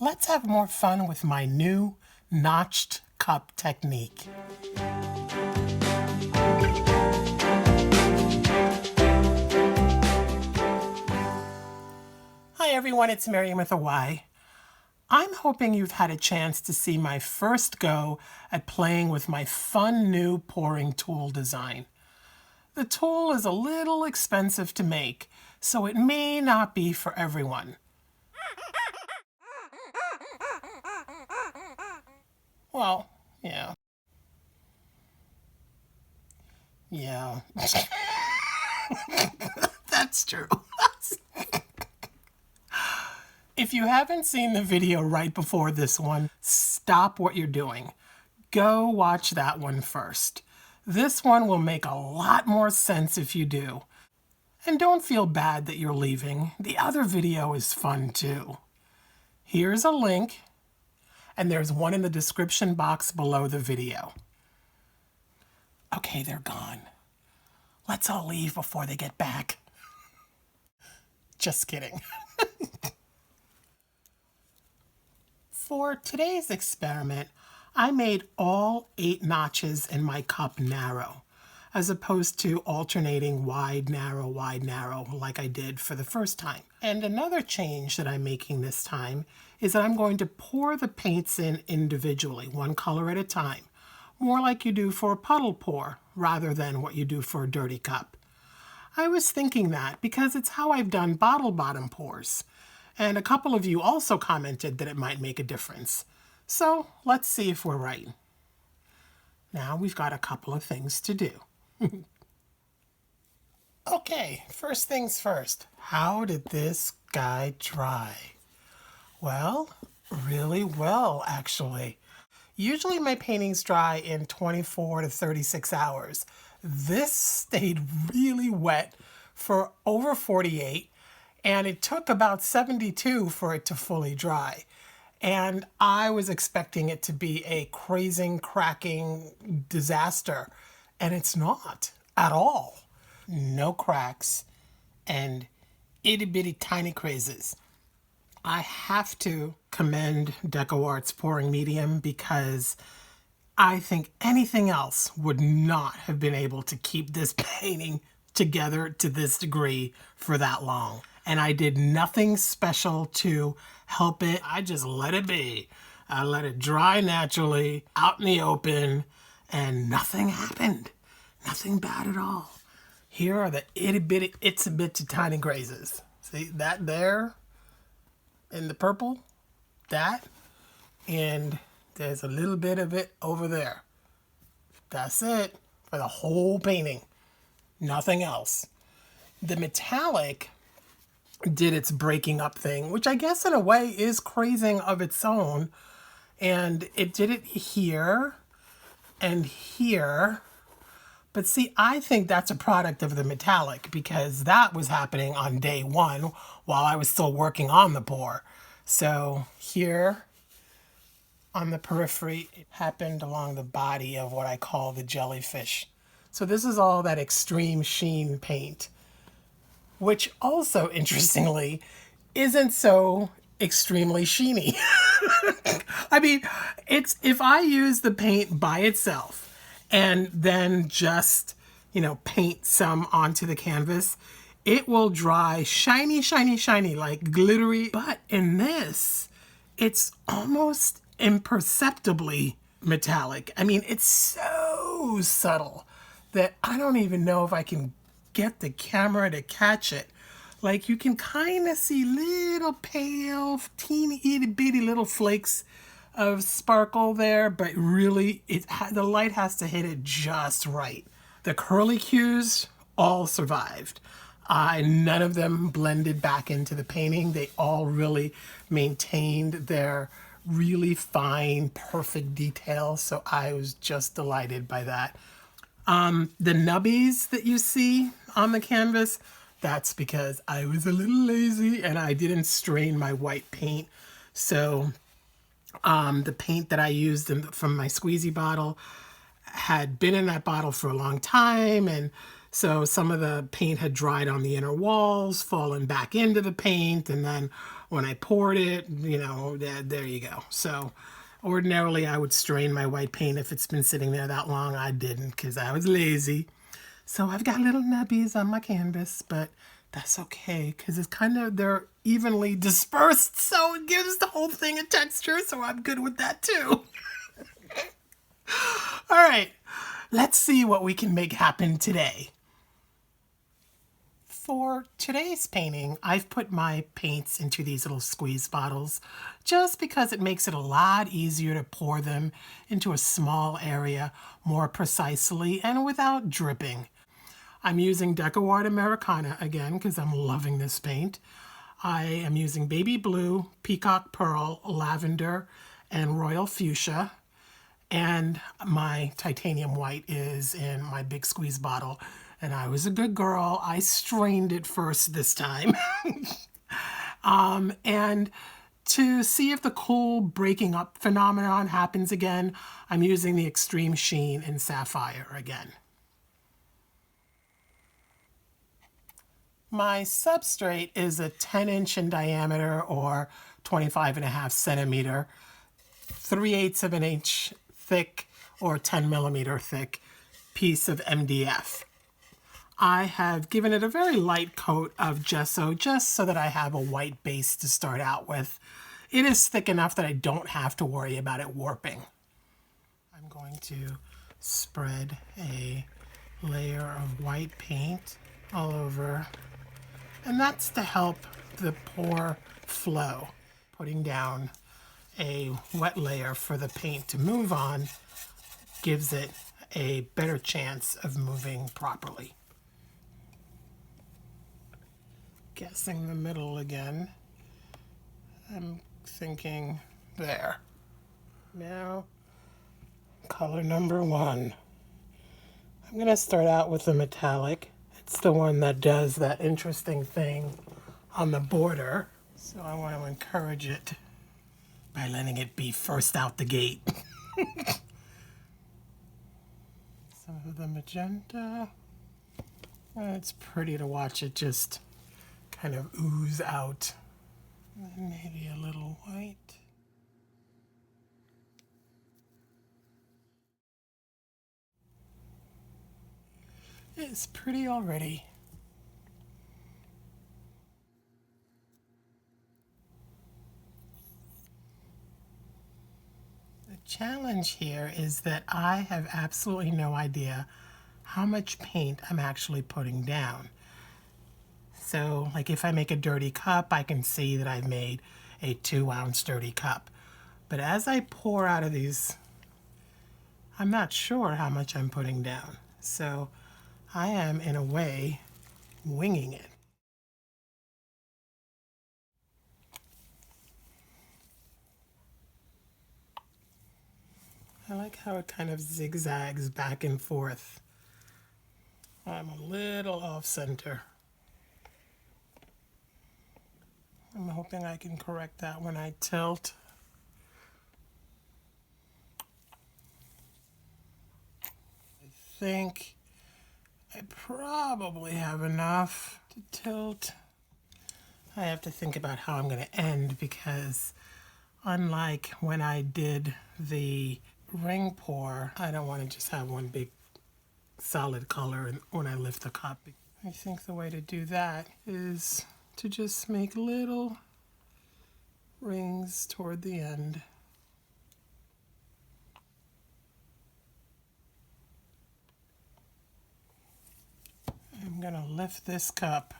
let's have more fun with my new notched cup technique. Hi everyone, it's Miriam with a Y. I'm hoping you've had a chance to see my first go at playing with my fun new pouring tool design. The tool is a little expensive to make, so it may not be for everyone. Well, yeah. Yeah. That's true. If you haven't seen the video right before this one, stop what you're doing. Go watch that one first. This one will make a lot more sense if you do. And don't feel bad that you're leaving. The other video is fun too. Here's a link, and there's one in the description box below the video. Okay, they're gone. Let's all leave before they get back. Just kidding. For today's experiment, I made all 8 notches in my cup narrow, as opposed to alternating wide, narrow, like I did for the first time. And another change that I'm making this time is that I'm going to pour the paints in individually, one color at a time, more like you do for a puddle pour, rather than what you do for a dirty cup. I was thinking that because it's how I've done bottle bottom pours. And a couple of you also commented that it might make a difference. So let's see if we're right. Now we've got a couple of things to do. Okay, first things first. How did this guy dry? Well, really well, actually. Usually my paintings dry in 24 to 36 hours. This stayed really wet for over 48. And it took about 72 for it to fully dry. And I was expecting it to be a crazing, cracking disaster. And it's not at all. No cracks and itty bitty tiny crazes. I have to commend DecoArt's pouring medium because I think anything else would not have been able to keep this painting together to this degree for that long. And I did nothing special to help it. I just let it be. I let it dry naturally out in the open and nothing happened. Nothing bad at all. Here are the itty bitty itsy bitsy tiny grazes. See that there in the purple? That. And there's a little bit of it over there. That's it for the whole painting. Nothing else. The metallic did its breaking up thing, which I guess in a way is crazing of its own. And it did it here and here. But see, I think that's a product of the metallic because that was happening on day 1 while I was still working on the pour. So here on the periphery, it happened along the body of what I call the jellyfish. So this is all that extreme sheen paint, which also, interestingly, isn't so extremely sheeny. I mean, it's if I use the paint by itself and then just, paint some onto the canvas, it will dry shiny, shiny, shiny, like glittery. But in this, it's almost imperceptibly metallic. I mean, it's so subtle that I don't even know if I can get the camera to catch it. Like you can kind of see little pale, teeny itty bitty little flakes of sparkle there, but really the light has to hit it just right. The curlicues all survived. None of them blended back into the painting. They all really maintained their really fine, perfect detail. So I was just delighted by that. The nubbies that you see on the canvas, that's because I was a little lazy and I didn't strain my white paint. So the paint that I used from my squeezy bottle had been in that bottle for a long time, and so some of the paint had dried on the inner walls, fallen back into the paint, and then when I poured it, you know, there you go. So ordinarily I would strain my white paint if it's been sitting there that long. I didn't because I was lazy. So I've got little nubbies on my canvas, but that's okay because it's kind of, they're evenly dispersed, so it gives the whole thing a texture, so I'm good with that too. All right, let's see what we can make happen today. For today's painting, I've put my paints into these little squeeze bottles just because it makes it a lot easier to pour them into a small area more precisely and without dripping. I'm using DecoArt Americana again because I'm loving this paint. I am using baby blue, peacock pearl, lavender, and royal fuchsia. And my titanium white is in my big squeeze bottle. And I was a good girl. I strained it first this time. And to see if the cool breaking up phenomenon happens again, I'm using the extreme sheen in sapphire again. My substrate is a 10-inch in diameter or 25.5 centimeter, 3/8 of an inch thick or 10 millimeter thick piece of MDF. I have given it a very light coat of gesso just so that I have a white base to start out with. It is thick enough that I don't have to worry about it warping. I'm going to spread a layer of white paint all over, and that's to help the pour flow. Putting down a wet layer for the paint to move on gives it a better chance of moving properly. Guessing the middle again. I'm thinking there. Now, color number 1. I'm going to start out with the metallic. It's the one that does that interesting thing on the border. So I want to encourage it by letting it be first out the gate. Some of the magenta. It's pretty to watch it just kind of ooze out. And maybe a little white. It's pretty already. The challenge here is that I have absolutely no idea how much paint I'm actually putting down. So, like if I make a dirty cup, I can see that I've made a 2-ounce dirty cup. But as I pour out of these, I'm not sure how much I'm putting down. So I am, in a way, winging it. I like how it kind of zigzags back and forth. I'm a little off center. I'm hoping I can correct that when I tilt. I think I probably have enough to tilt. I have to think about how I'm going to end because unlike when I did the ring pour, I don't want to just have one big solid color when I lift the cup. I think the way to do that is to just make little rings toward the end. I'm going to lift this cup.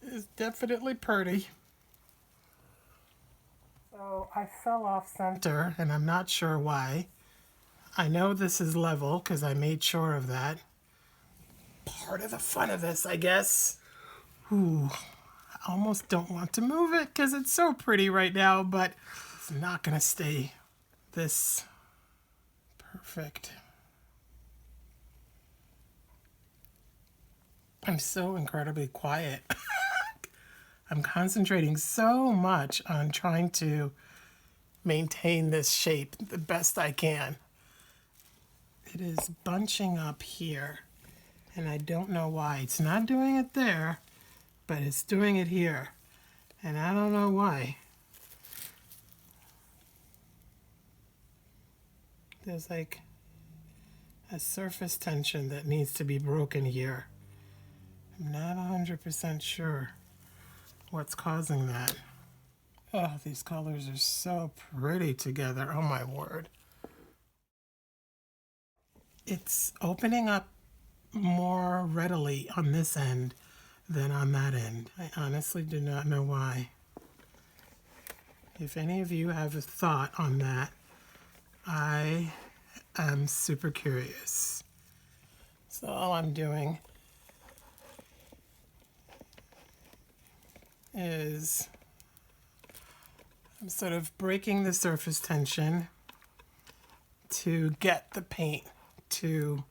It's definitely pretty. So I fell off center and I'm not sure why. I know this is level because I made sure of that. Part of the fun of this, I guess. Ooh, I almost don't want to move it because it's so pretty right now, but it's not going to stay this perfect. I'm so incredibly quiet. I'm concentrating so much on trying to maintain this shape the best I can. it is bunching up here. And I don't know why. It's not doing it there, but it's doing it here. And I don't know why. There's like a surface tension that needs to be broken here. I'm not 100% sure what's causing that. Oh, these colors are so pretty together. Oh my word. It's opening up more readily on this end than on that end. I honestly do not know why. If any of you have a thought on that, I am super curious. So all I'm doing is I'm sort of breaking the surface tension to get the paint to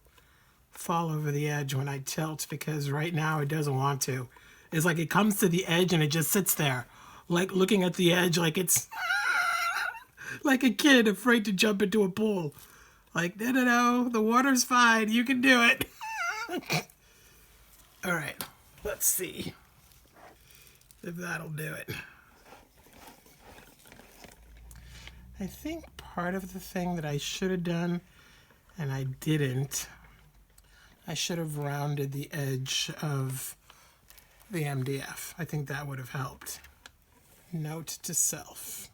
fall over the edge when I tilt, because right now it doesn't want to. It's like it comes to the edge and it just sits there, like looking at the edge like it's like a kid afraid to jump into a pool. Like, no, the water's fine, you can do it. All right, let's see if that'll do it. I think part of the thing that I should have done, and I didn't, I should have rounded the edge of the MDF. I think that would have helped. Note to self.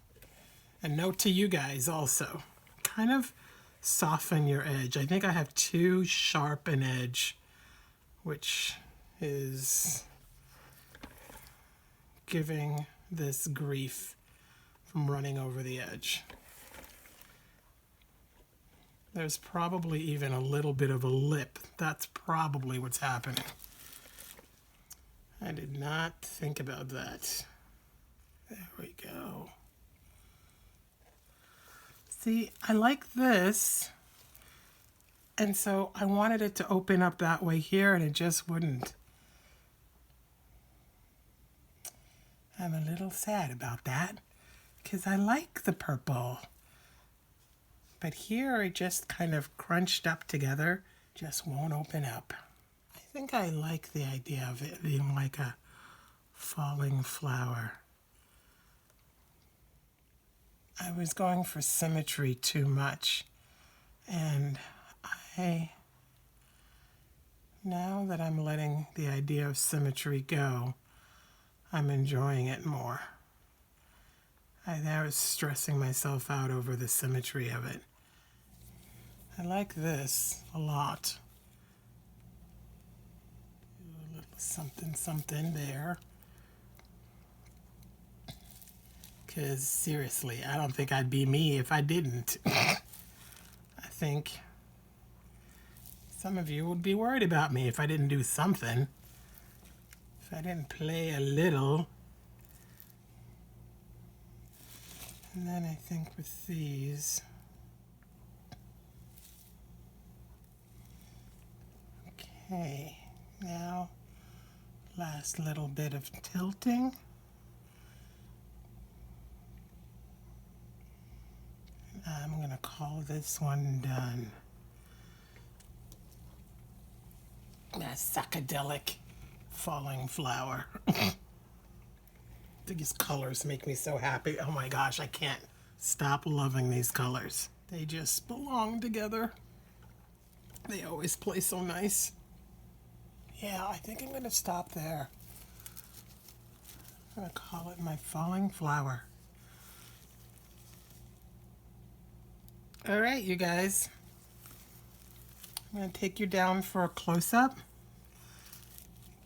And note to you guys also. Kind of soften your edge. I think I have too sharp an edge, which is giving this grief from running over the edge. There's probably even a little bit of a lip. That's probably what's happening. I did not think about that. There we go. See, I like this, and so I wanted it to open up that way here, and it just wouldn't. I'm a little sad about that, because I like the purple. But here it just kind of crunched up together, just won't open up. I think I like the idea of it being like a falling flower. I was going for symmetry too much, and now that I'm letting the idea of symmetry go, I'm enjoying it more. I was stressing myself out over the symmetry of it. I like this a lot. A little something, something there. Because seriously, I don't think I'd be me if I didn't. I think some of you would be worried about me if I didn't do something. If I didn't play a little. And then I think with these, okay, now last little bit of tilting. I'm going to call this one done. A psychedelic falling flower. These colors make me so happy. Oh my gosh, I can't stop loving these colors. They just belong together. They always play so nice. Yeah, I think I'm going to stop there. I'm going to call it my falling flower. All right, you guys. I'm going to take you down for a close-up.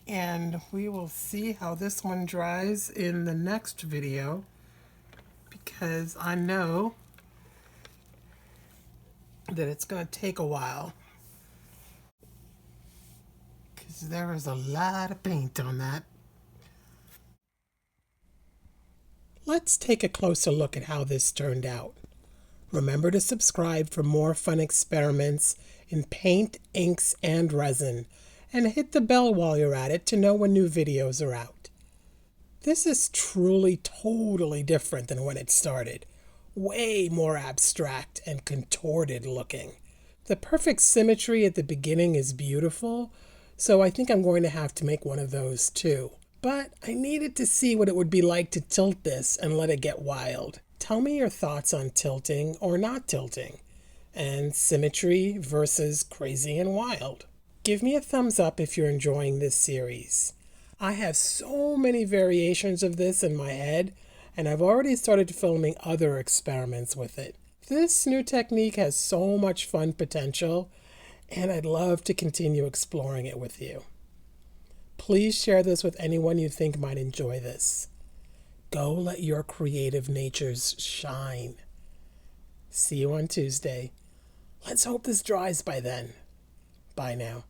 And we will see how this one dries in the next video, because I know that it's going to take a while, because there is a lot of paint on that. Let's take a closer look at how this turned out. Remember to subscribe for more fun experiments in paint, inks, and resin. And hit the bell while you're at it to know when new videos are out. This is truly totally different than when it started. Way more abstract and contorted looking. The perfect symmetry at the beginning is beautiful, so I think I'm going to have to make one of those too. But I needed to see what it would be like to tilt this and let it get wild. Tell me your thoughts on tilting or not tilting, and symmetry versus crazy and wild. Give me a thumbs up if you're enjoying this series. I have so many variations of this in my head, and I've already started filming other experiments with it. This new technique has so much fun potential, and I'd love to continue exploring it with you. Please share this with anyone you think might enjoy this. Go let your creative natures shine. See you on Tuesday. Let's hope this dries by then. Bye now.